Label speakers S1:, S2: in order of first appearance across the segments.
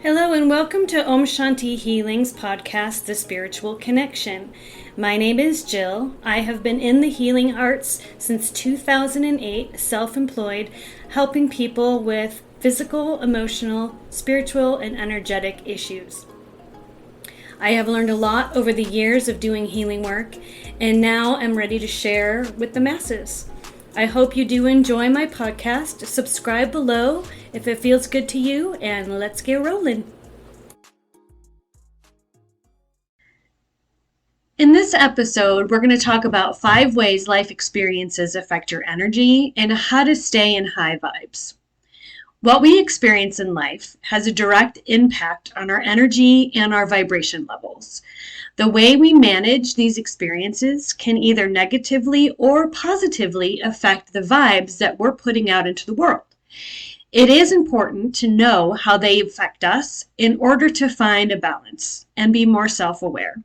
S1: Hello and welcome to Om Shanti Healing's podcast, The Spiritual Connection. My name is Jill. I have been in the healing arts since 2008, self-employed, helping people with physical, emotional, spiritual, and energetic issues. I have learned a lot over the years of doing healing work, and now I'm ready to share with the masses. I hope you do enjoy my podcast. Subscribe below if it feels good to you, and let's get rolling. In this episode, we're going to talk about 5 ways life experiences affect your energy and how to stay in high vibes. What we experience in life has a direct impact on our energy and our vibration levels. The way we manage these experiences can either negatively or positively affect the vibes that we're putting out into the world. It is important to know how they affect us in order to find a balance and be more self-aware.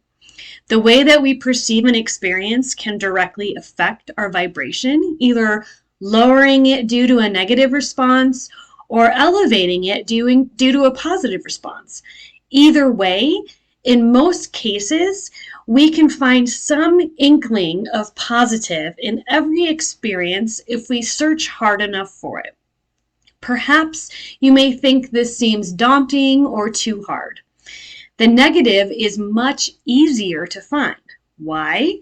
S1: The way that we perceive an experience can directly affect our vibration, either lowering it due to a negative response or elevating it due to a positive response. Either way, in most cases, we can find some inkling of positive in every experience if we search hard enough for it. Perhaps you may think this seems daunting or too hard. The negative is much easier to find. Why?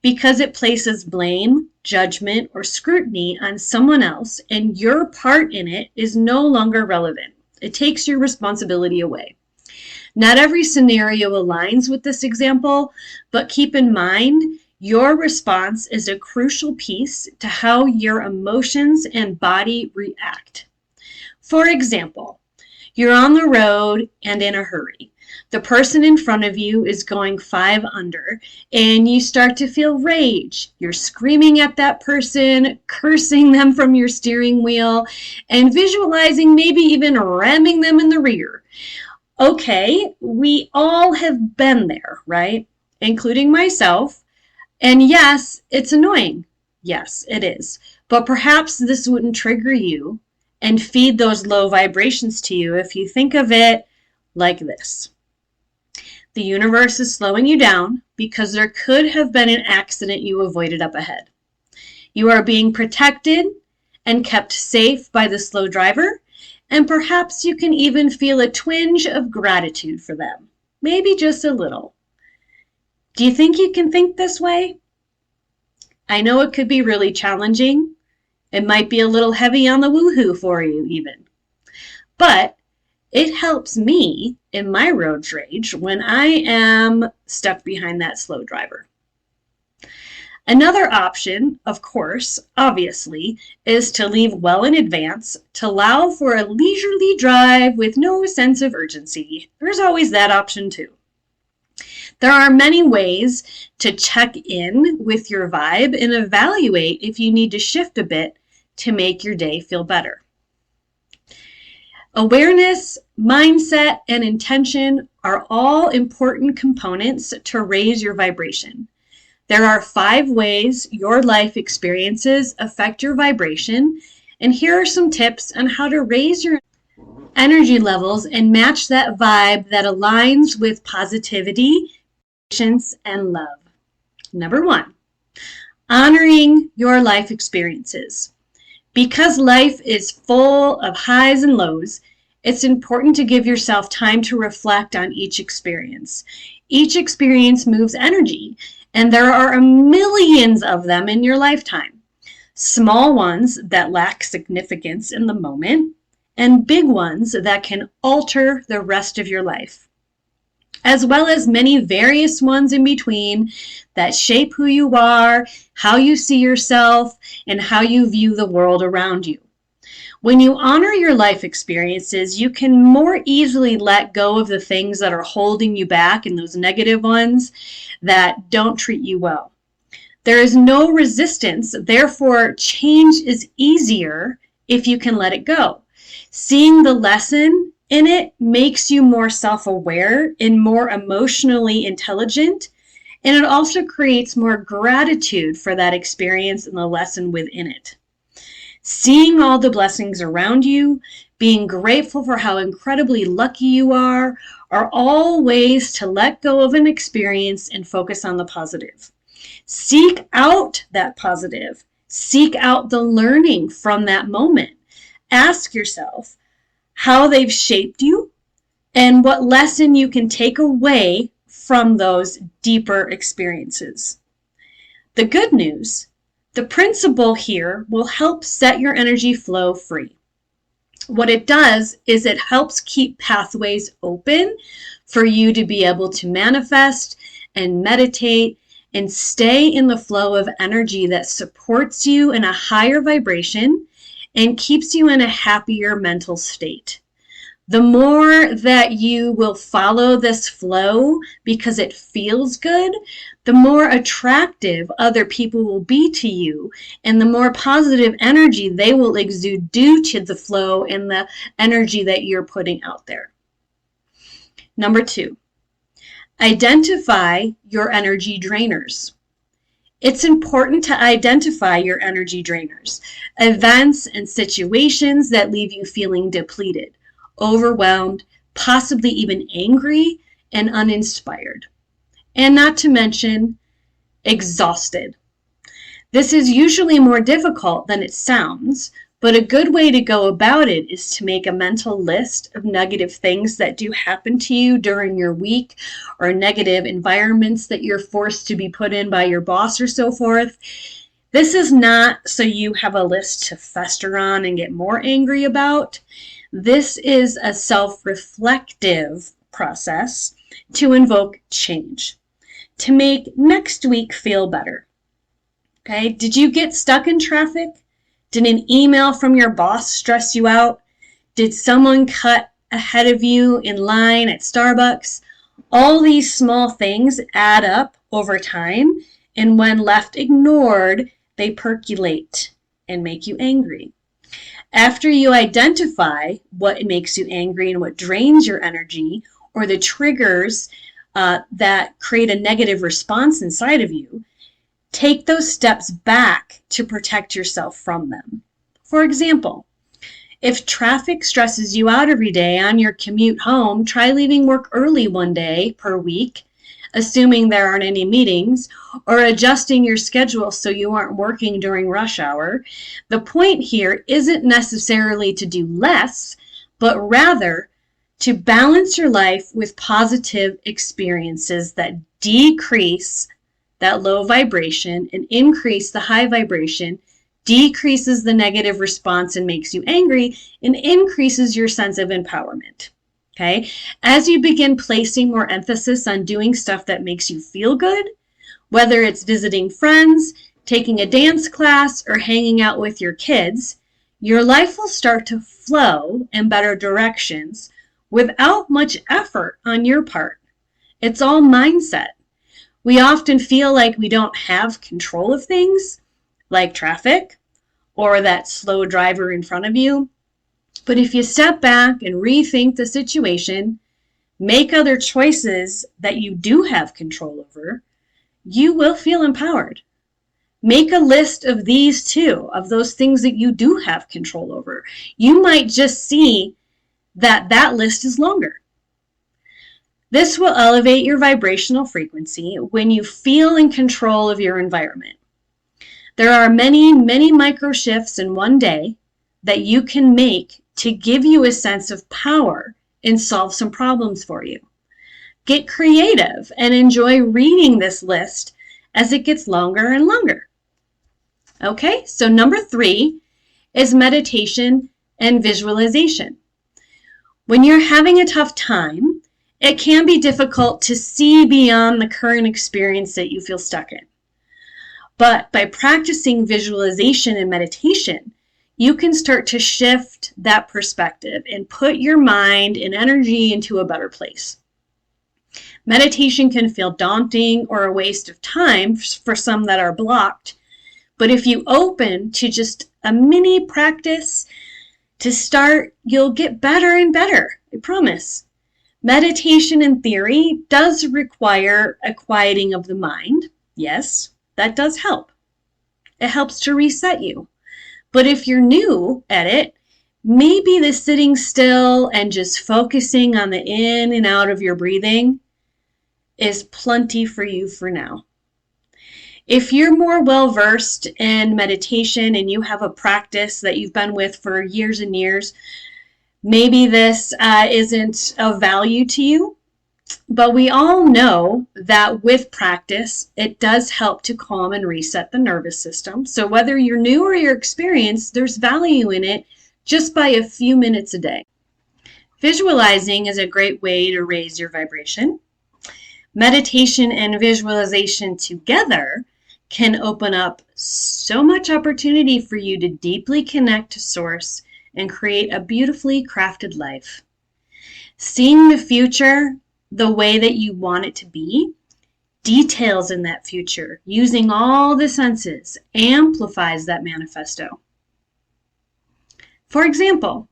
S1: Because it places blame, judgment, or scrutiny on someone else, and your part in it is no longer relevant. It takes your responsibility away. Not every scenario aligns with this example, but keep in mind, your response is a crucial piece to how your emotions and body react. For example, you're on the road and in a hurry. The person in front of you is going 5 under, and you start to feel rage. You're screaming at that person, cursing them from your steering wheel, and visualizing maybe even ramming them in the rear. Okay, we all have been there, right? Including myself. And yes, it's annoying. Yes, it is. But perhaps this wouldn't trigger you and feed those low vibrations to you if you think of it like this. The universe is slowing you down because there could have been an accident you avoided up ahead. You are being protected and kept safe by the slow driver, and perhaps you can even feel a twinge of gratitude for them, maybe just a little. Do you think you can think this way? I know it could be really challenging. It might be a little heavy on the woohoo for you even. But it helps me in my road rage when I am stuck behind that slow driver. Another option, of course, obviously, is to leave well in advance to allow for a leisurely drive with no sense of urgency. There's always that option too. There are many ways to check in with your vibe and evaluate if you need to shift a bit to make your day feel better. Awareness, mindset, and intention are all important components to raise your vibration. There are 5 ways your life experiences affect your vibration, and here are some tips on how to raise your energy levels and match that vibe that aligns with positivity, patience, and love. Number 1, honoring your life experiences. Because life is full of highs and lows, it's important to give yourself time to reflect on each experience. Each experience moves energy, and there are millions of them in your lifetime. Small ones that lack significance in the moment, and big ones that can alter the rest of your life, as well as many various ones in between that shape who you are, how you see yourself, and how you view the world around you. When you honor your life experiences, you can more easily let go of the things that are holding you back and those negative ones that don't treat you well. There is no resistance, therefore change is easier if you can let it go. Seeing the lesson in it makes you more self-aware and more emotionally intelligent, and it also creates more gratitude for that experience and the lesson within it. Seeing all the blessings around you being grateful for how incredibly lucky you are all ways to let go of an experience and focus on the positive. Seek out that positive. Seek out the learning from that moment. Ask yourself how they've shaped you and what lesson you can take away from those deeper experiences. The good news, the principle here will help set your energy flow free. What it does is it helps keep pathways open for you to be able to manifest and meditate and stay in the flow of energy that supports you in a higher vibration and keeps you in a happier mental state. The more that you will follow this flow because it feels good, the more attractive other people will be to you and the more positive energy they will exude due to the flow and the energy that you're putting out there. Number 2, identify your energy drainers. It's important to identify your energy drainers, events and situations that leave you feeling depleted, overwhelmed, possibly even angry and uninspired, and not to mention exhausted. This is usually more difficult than it sounds, but a good way to go about it is to make a mental list of negative things that do happen to you during your week or negative environments that you're forced to be put in by your boss or so forth. This is not so you have a list to fester on and get more angry about. This is a self-reflective process to invoke change, to make next week feel better. Okay, did you get stuck in traffic? Did an email from your boss stress you out? Did someone cut ahead of you in line at Starbucks? All these small things add up over time, and when left ignored, they percolate and make you angry. After you identify what makes you angry and what drains your energy, or the triggers that create a negative response inside of you, take those steps back to protect yourself from them. For example, if traffic stresses you out every day on your commute home, try leaving work early one day per week, assuming there aren't any meetings, or adjusting your schedule so you aren't working during rush hour. The point here isn't necessarily to do less, but rather to balance your life with positive experiences that decrease that low vibration and increase the high vibration, decreases the negative response and makes you angry, and increases your sense of empowerment. Okay? As you begin placing more emphasis on doing stuff that makes you feel good, whether it's visiting friends, taking a dance class, or hanging out with your kids, your life will start to flow in better directions without much effort on your part. It's all mindset. We often feel like we don't have control of things, like traffic or that slow driver in front of you. But if you step back and rethink the situation, make other choices that you do have control over, you will feel empowered. Make a list of these too, of those things that you do have control over. You might just see that that list is longer. This will elevate your vibrational frequency when you feel in control of your environment. There are many, many micro shifts in one day that you can make to give you a sense of power and solve some problems for you. Get creative and enjoy reading this list as it gets longer and longer. Okay, so number 3 is meditation and visualization. When you're having a tough time, it can be difficult to see beyond the current experience that you feel stuck in. But by practicing visualization and meditation, you can start to shift that perspective and put your mind and energy into a better place. Meditation can feel daunting or a waste of time for some that are blocked, but if you open to just a mini practice to start, you'll get better and better, I promise. Meditation in theory does require a quieting of the mind. Yes, that does help. It helps to reset you. But if you're new at it, maybe the sitting still and just focusing on the in and out of your breathing is plenty for you for now. If you're more well-versed in meditation and you have a practice that you've been with for years and years, maybe this isn't of value to you, but we all know that with practice, it does help to calm and reset the nervous system. So whether you're new or you're experienced, there's value in it just by a few minutes a day. Visualizing is a great way to raise your vibration. Meditation and visualization together can open up so much opportunity for you to deeply connect to Source and create a beautifully crafted life. Seeing the future the way that you want it to be, details in that future, using all the senses, amplifies that manifesto. For example,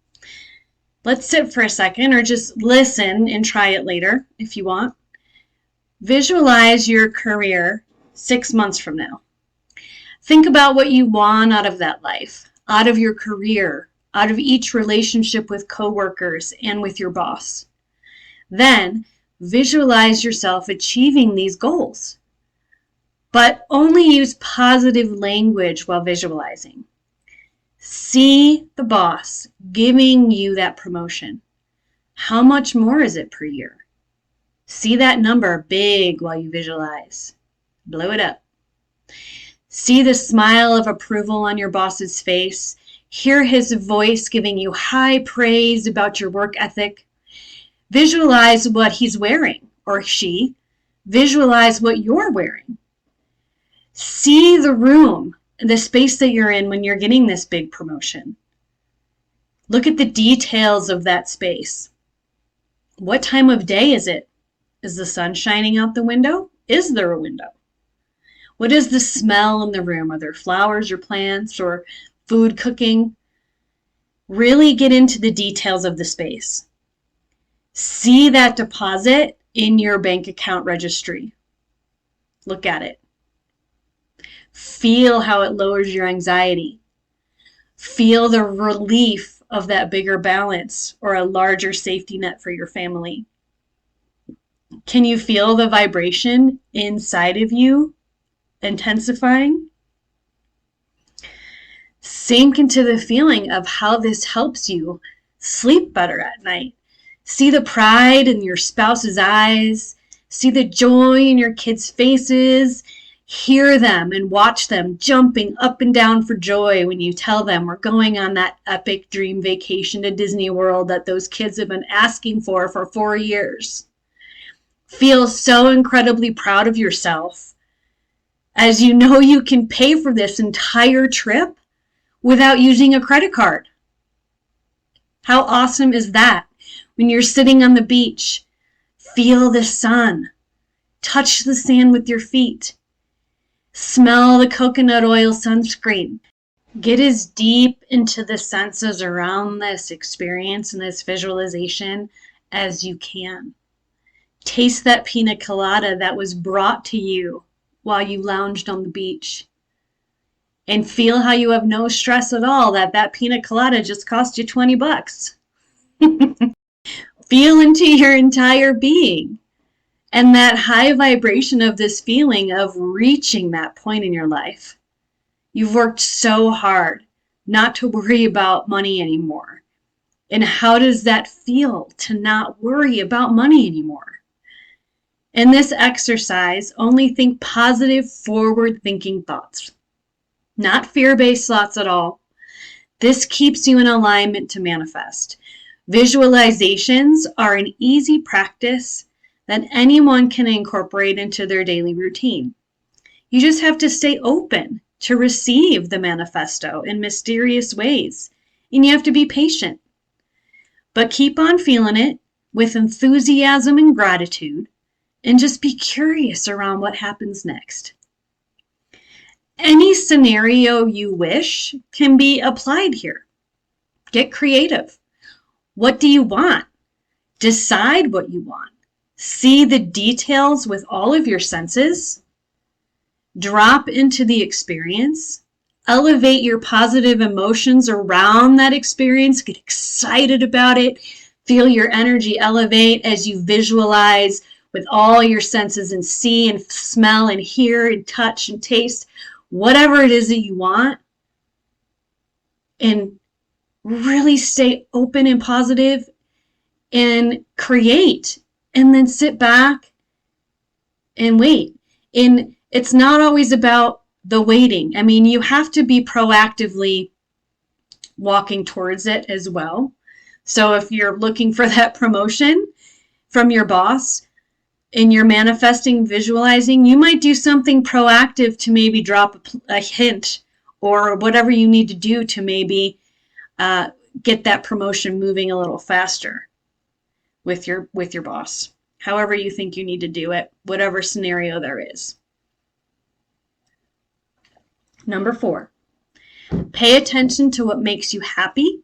S1: let's sit for a second or just listen and try it later if you want. Visualize your career 6 months from now. Think about what you want out of that life, out of your career, out of each relationship with coworkers and with your boss. Then visualize yourself achieving these goals, but only use positive language while visualizing. See the boss giving you that promotion. How much more is it per year? See that number big while you visualize. Blow it up. See the smile of approval on your boss's face. Hear his voice giving you high praise about your work ethic. Visualize what he's wearing, or she. Visualize what you're wearing. See the room, the space that you're in when you're getting this big promotion. Look at the details of that space. What time of day is it? Is the sun shining out the window? Is there a window? What is the smell in the room? Are there flowers or plants or food cooking? Really get into the details of the space. See that deposit in your bank account registry. Look at it. Feel how it lowers your anxiety. Feel the relief of that bigger balance or a larger safety net for your family. Can you feel the vibration inside of you intensifying? Sink into the feeling of how this helps you sleep better at night. See the pride in your spouse's eyes. See the joy in your kids' faces. Hear them and watch them jumping up and down for joy when you tell them we're going on that epic dream vacation to Disney World that those kids have been asking for 4 years. Feel so incredibly proud of yourself as you know you can pay for this entire trip without using a credit card. How awesome is that? When you're sitting on the beach, feel the sun, touch the sand with your feet, smell the coconut oil sunscreen. Get as deep into the senses around this experience and this visualization as you can. Taste that pina colada that was brought to you while you lounged on the beach. And feel how you have no stress at all that pina colada just cost you $20. Feel into your entire being and that high vibration of this feeling of reaching that point in your life. You've worked so hard not to worry about money anymore. And how does that feel to not worry about money anymore? In this exercise, only think positive, forward-thinking thoughts, not fear-based thoughts at all. This keeps you in alignment to manifest. Visualizations are an easy practice that anyone can incorporate into their daily routine. You just have to stay open to receive the manifesto in mysterious ways, and you have to be patient. But keep on feeling it with enthusiasm and gratitude, and just be curious around what happens next. Any scenario you wish can be applied here. Get creative. What do you want? Decide what you want. See the details with all of your senses. Drop into the experience. Elevate your positive emotions around that experience. Get excited about it. Feel your energy elevate as you visualize with all your senses and see and smell and hear and touch and taste whatever it is that you want. And really stay open and positive and create, and then sit back and wait. And it's not always about the waiting. I mean, you have to be proactively walking towards it as well. So if you're looking for that promotion from your boss and you're manifesting, visualizing, you might do something proactive to maybe drop a hint or whatever you need to do to maybe get that promotion moving a little faster with your boss. However you think you need to do it, whatever scenario there is. Number 4, pay attention to what makes you happy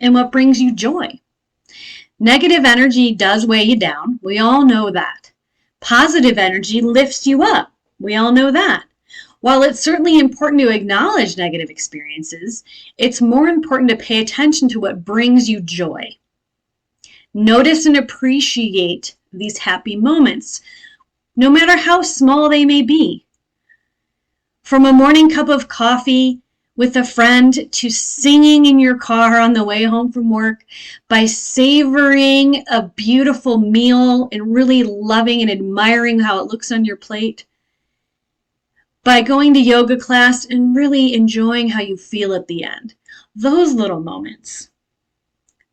S1: and what brings you joy. Negative energy does weigh you down. We all know that. Positive energy lifts you up. We all know that. While it's certainly important to acknowledge negative experiences, it's more important to pay attention to what brings you joy. Notice and appreciate these happy moments, no matter how small they may be. From a morning cup of coffee with a friend to singing in your car on the way home from work, by savoring a beautiful meal and really loving and admiring how it looks on your plate, by going to yoga class and really enjoying how you feel at the end. Those little moments,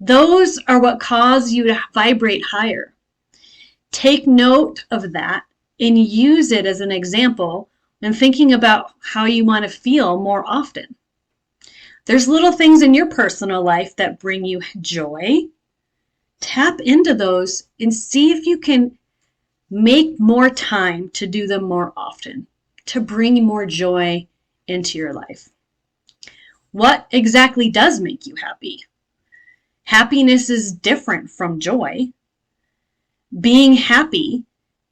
S1: those are what cause you to vibrate higher. Take note of that and use it as an example when thinking about how you want to feel more often. There's little things in your personal life that bring you joy. Tap into those and see if you can make more time to do them more often, to bring more joy into your life. What exactly does make you happy? Happiness is different from joy. Being happy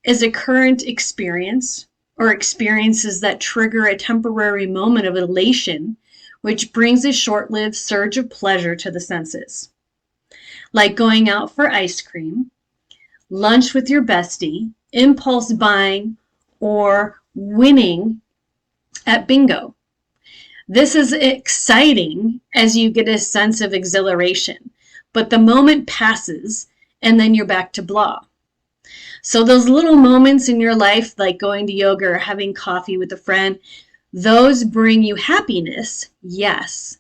S1: is a current experience or experiences that trigger a temporary moment of elation, which brings a short-lived surge of pleasure to the senses. Like going out for ice cream, lunch with your bestie, impulse buying, or winning at bingo. This is exciting as you get a sense of exhilaration, but the moment passes and then you're back to blah. So those little moments in your life, like going to yoga or having coffee with a friend, those bring you happiness, yes,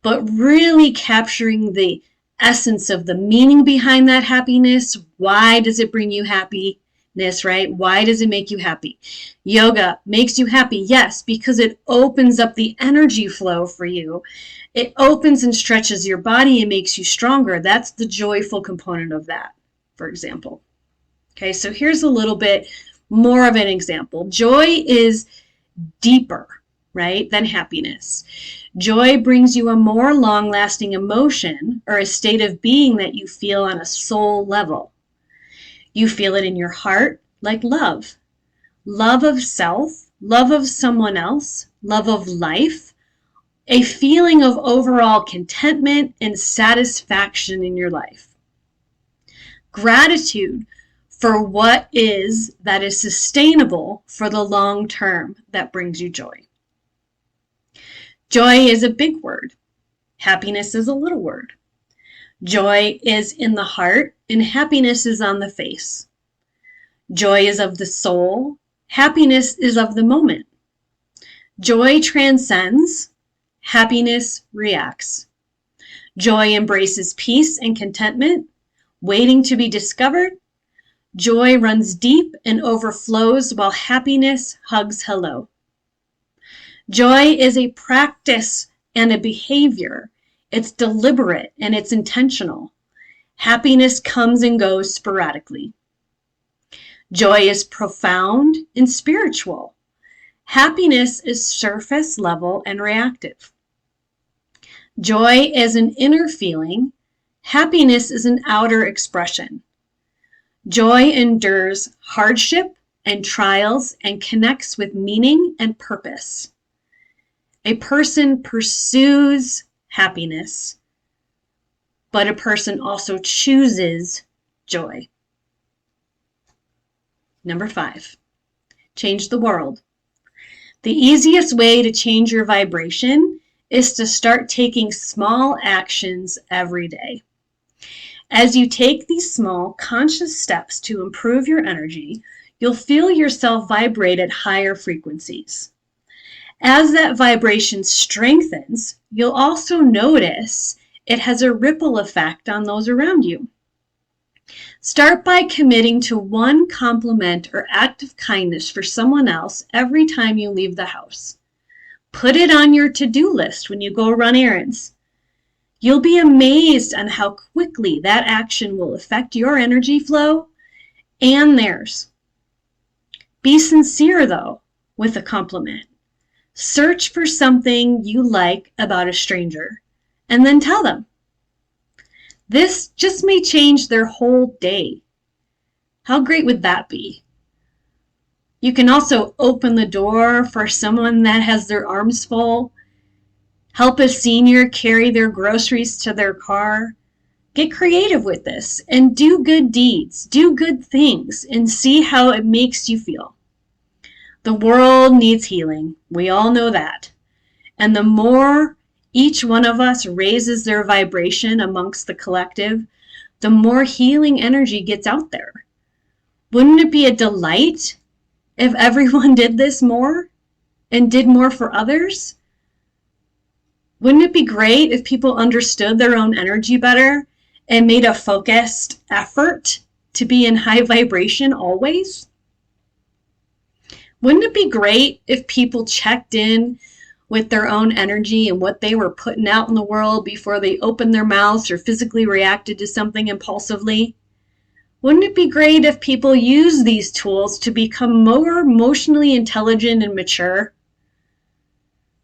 S1: but really capturing the essence of the meaning behind that happiness. Why does it bring you happiness, right? Why does it make you happy? Yoga makes you happy, yes, because it opens up the energy flow for you. It opens and stretches your body and makes you stronger. That's the joyful component of that, for example. Okay, so here's a little bit more of an example. Joy is deeper, right, than happiness. Joy brings you a more long-lasting emotion or a state of being that you feel on a soul level. You feel it in your heart, like love. Love of self, love of someone else, love of life, a feeling of overall contentment and satisfaction in your life. Gratitude for what is that is sustainable for the long term that brings you joy. Joy is a big word. Happiness is a little word. Joy is in the heart and happiness is on the face. Joy is of the soul. Happiness is of the moment. Joy transcends. Happiness reacts. Joy embraces peace and contentment, waiting to be discovered. Joy runs deep and overflows while happiness hugs hello. Joy is a practice and a behavior. It's deliberate and it's intentional. Happiness comes and goes sporadically. Joy is profound and spiritual. Happiness is surface level and reactive. Joy is an inner feeling. Happiness is an outer expression. Joy endures hardship and trials and connects with meaning and purpose. A person pursues happiness, but a person also chooses joy. Number 5, change the world. The easiest way to change your vibration is to start taking small actions every day. As you take these small, conscious steps to improve your energy, you'll feel yourself vibrate at higher frequencies. As that vibration strengthens, you'll also notice it has a ripple effect on those around you. Start by committing to one compliment or act of kindness for someone else every time you leave the house. Put it on your to-do list when you go run errands. You'll be amazed on how quickly that action will affect your energy flow and theirs. Be sincere, though, with a compliment. Search for something you like about a stranger and then tell them. This just may change their whole day. How great would that be? You can also open the door for someone that has their arms full. Help a senior carry their groceries to their car. Get creative with this and do good deeds, do good things, and see how it makes you feel. The world needs healing. We all know that. And the more each one of us raises their vibration amongst the collective, the more healing energy gets out there. Wouldn't it be a delight if everyone did this more and did more for others? Wouldn't it be great if people understood their own energy better and made a focused effort to be in high vibration always? Wouldn't it be great if people checked in with their own energy and what they were putting out in the world before they opened their mouths or physically reacted to something impulsively? Wouldn't it be great if people use these tools to become more emotionally intelligent and mature?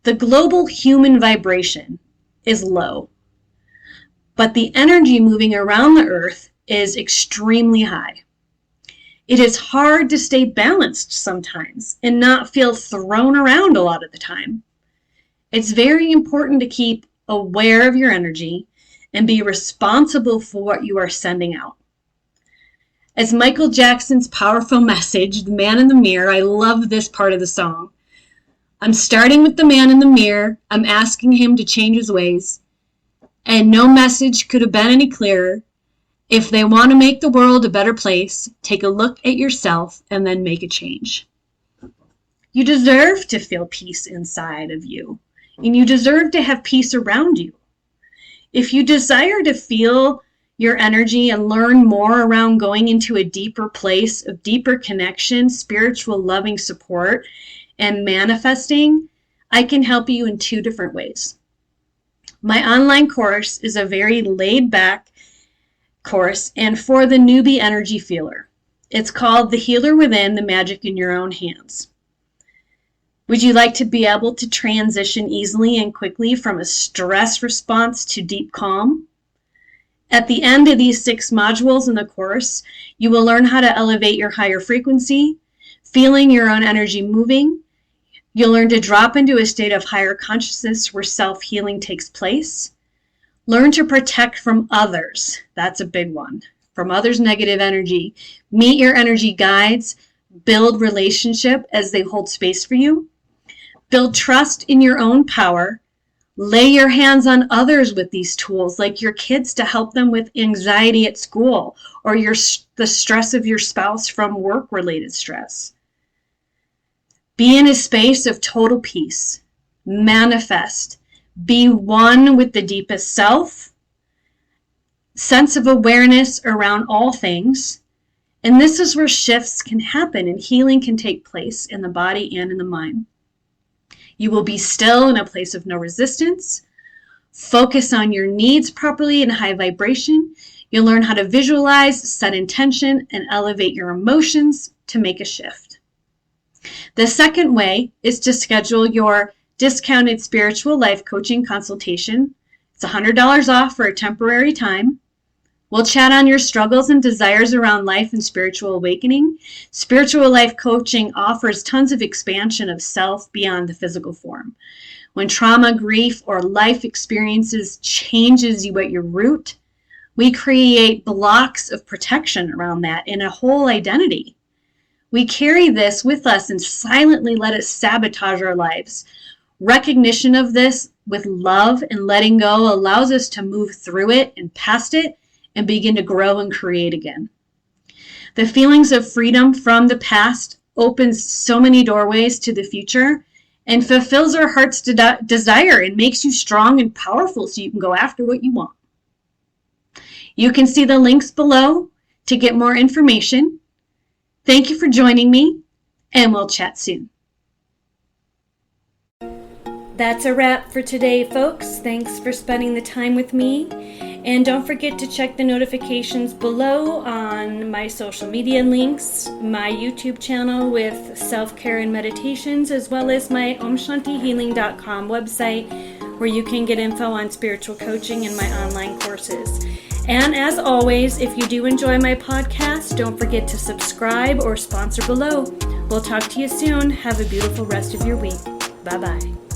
S1: The global human vibration is low, but the energy moving around the earth is extremely high. It is hard to stay balanced sometimes and not feel thrown around a lot of the time. It's very important to keep aware of your energy and be responsible for what you are sending out. As Michael Jackson's powerful message, The Man in the Mirror, I love this part of the song. I'm starting with the man in the mirror. I'm asking him to change his ways. And no message could have been any clearer. If they want to make the world a better place, take a look at yourself and then make a change. You deserve to feel peace inside of you, and you deserve to have peace around you. If you desire to feel your energy and learn more around going into a deeper place of deeper connection, spiritual loving support, and manifesting, I can help you in 2 different ways. My online course is a very laid-back course and for the newbie energy feeler. It's called The Healer Within, The Magic in Your Own Hands. Would you like to be able to transition easily and quickly from a stress response to deep calm? At the end of these 6 modules in the course, you will learn how to elevate your higher frequency, feeling your own energy moving. You'll learn to drop into a state of higher consciousness where self-healing takes place. Learn to protect from others. That's a big one. From others' negative energy. Meet your energy guides. Build relationship as they hold space for you. Build trust in your own power. Lay your hands on others with these tools, like your kids, to help them with anxiety at school or the stress of your spouse from work-related stress. Be in a space of total peace. Manifest. Be one with the deepest self. Sense of awareness around all things. And this is where shifts can happen and healing can take place in the body and in the mind. You will be still in a place of no resistance. Focus on your needs properly in high vibration. You'll learn how to visualize, set intention, and elevate your emotions to make a shift. The second way is to schedule your discounted spiritual life coaching consultation. It's $100 off for a temporary time. We'll chat on your struggles and desires around life and spiritual awakening. Spiritual life coaching offers tons of expansion of self beyond the physical form. When trauma, grief, or life experiences changes you at your root, we create blocks of protection around that in a whole identity. We carry this with us and silently let it sabotage our lives. Recognition of this with love and letting go allows us to move through it and past it and begin to grow and create again. The feelings of freedom from the past opens so many doorways to the future and fulfills our heart's desire and makes you strong and powerful so you can go after what you want. You can see the links below to get more information. Thank you for joining me, and we'll chat soon. That's a wrap for today, folks. Thanks for spending the time with me. And don't forget to check the notifications below on my social media links, my YouTube channel with self-care and meditations, as well as my omshantihealing.com website, where you can get info on spiritual coaching and my online courses. And as always, if you do enjoy my podcast, don't forget to subscribe or sponsor below. We'll talk to you soon. Have a beautiful rest of your week. Bye-bye.